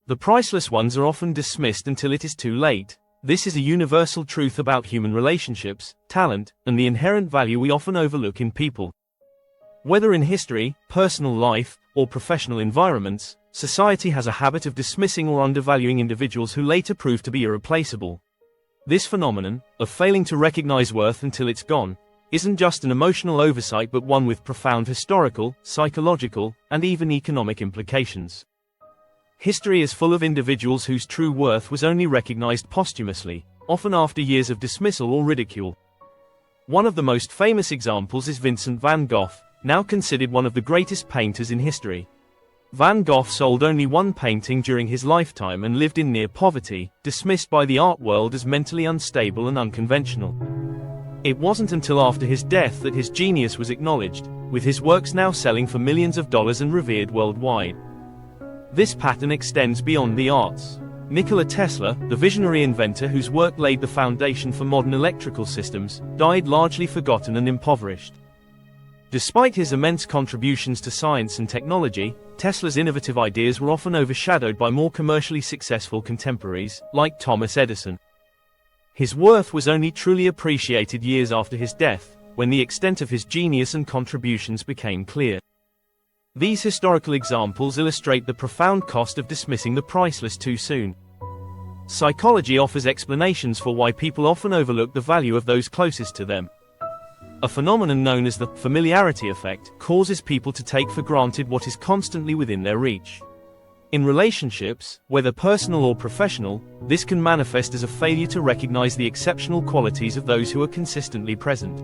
The priceless ones are often dismissed until it is too late. This is a universal truth about human relationships, talent, and the inherent value we often overlook in people. Whether in history, personal life, or professional environments, society has a habit of dismissing or undervaluing individuals who later prove to be irreplaceable. This phenomenon, of failing to recognize worth until it's gone, isn't just an emotional oversight but one with profound historical, psychological, and even economic implications. History is full of individuals whose true worth was only recognized posthumously, often after years of dismissal or ridicule. One of the most famous examples is Vincent van Gogh, now considered one of the greatest painters in history. Van Gogh sold only one painting during his lifetime and lived in near poverty, dismissed by the art world as mentally unstable and unconventional. It wasn't until after his death that his genius was acknowledged, with his works now selling for millions of dollars and revered worldwide. This pattern extends beyond the arts. Nikola Tesla, the visionary inventor whose work laid the foundation for modern electrical systems, died largely forgotten and impoverished. Despite his immense contributions to science and technology, Tesla's innovative ideas were often overshadowed by more commercially successful contemporaries, like Thomas Edison. His worth was only truly appreciated years after his death, when the extent of his genius and contributions became clear. These historical examples illustrate the profound cost of dismissing the priceless too soon. Psychology offers explanations for why people often overlook the value of those closest to them. A phenomenon known as the familiarity effect causes people to take for granted what is constantly within their reach. In relationships, whether personal or professional, this can manifest as a failure to recognize the exceptional qualities of those who are consistently present.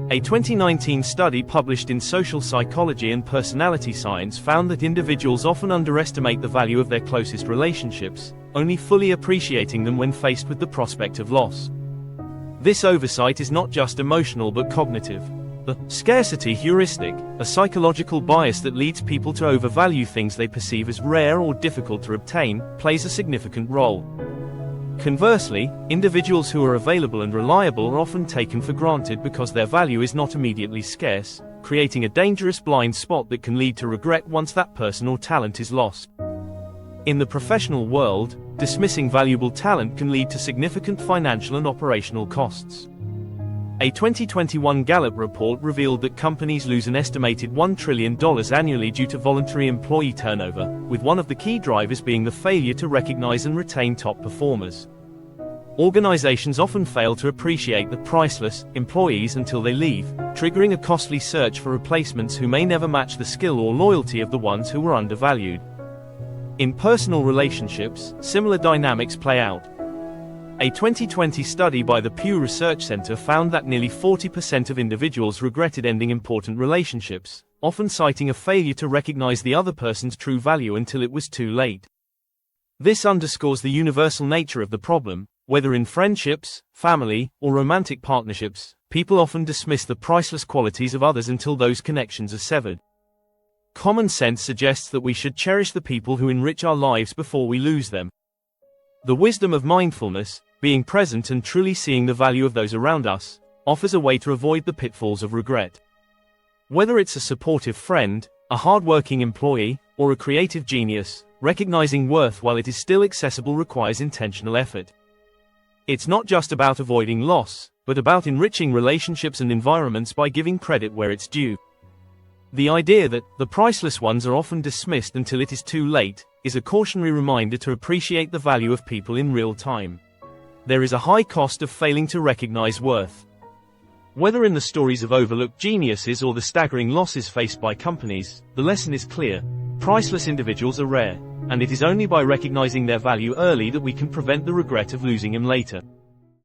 A 2019 study published in Social Psychology and Personality Science found that individuals often underestimate the value of their closest relationships, only fully appreciating them when faced with the prospect of loss. This oversight is not just emotional but cognitive. The scarcity heuristic, a psychological bias that leads people to overvalue things they perceive as rare or difficult to obtain, plays a significant role. Conversely, individuals who are available and reliable are often taken for granted because their value is not immediately scarce, creating a dangerous blind spot that can lead to regret once that person or talent is lost. In the professional world, dismissing valuable talent can lead to significant financial and operational costs. A 2021 Gallup report revealed that companies lose an estimated $1 trillion annually due to voluntary employee turnover, with one of the key drivers being the failure to recognize and retain top performers. Organizations often fail to appreciate the priceless employees until they leave, triggering a costly search for replacements who may never match the skill or loyalty of the ones who were undervalued. In personal relationships, similar dynamics play out. A 2020 study by the Pew Research Center found that nearly 40% of individuals regretted ending important relationships, often citing a failure to recognize the other person's true value until it was too late. This underscores the universal nature of the problem. Whether in friendships, family, or romantic partnerships, people often dismiss the priceless qualities of others until those connections are severed. Common sense suggests that we should cherish the people who enrich our lives before we lose them. The wisdom of mindfulness, being present and truly seeing the value of those around us, offers a way to avoid the pitfalls of regret. Whether it's a supportive friend, a hardworking employee, or a creative genius, recognizing worth while it is still accessible requires intentional effort. It's not just about avoiding loss, but about enriching relationships and environments by giving credit where it's due. The idea that the priceless ones are often dismissed until it is too late is a cautionary reminder to appreciate the value of people in real time. There is a high cost of failing to recognize worth. Whether in the stories of overlooked geniuses or the staggering losses faced by companies, the lesson is clear. Priceless individuals are rare, and it is only by recognizing their value early that we can prevent the regret of losing them later.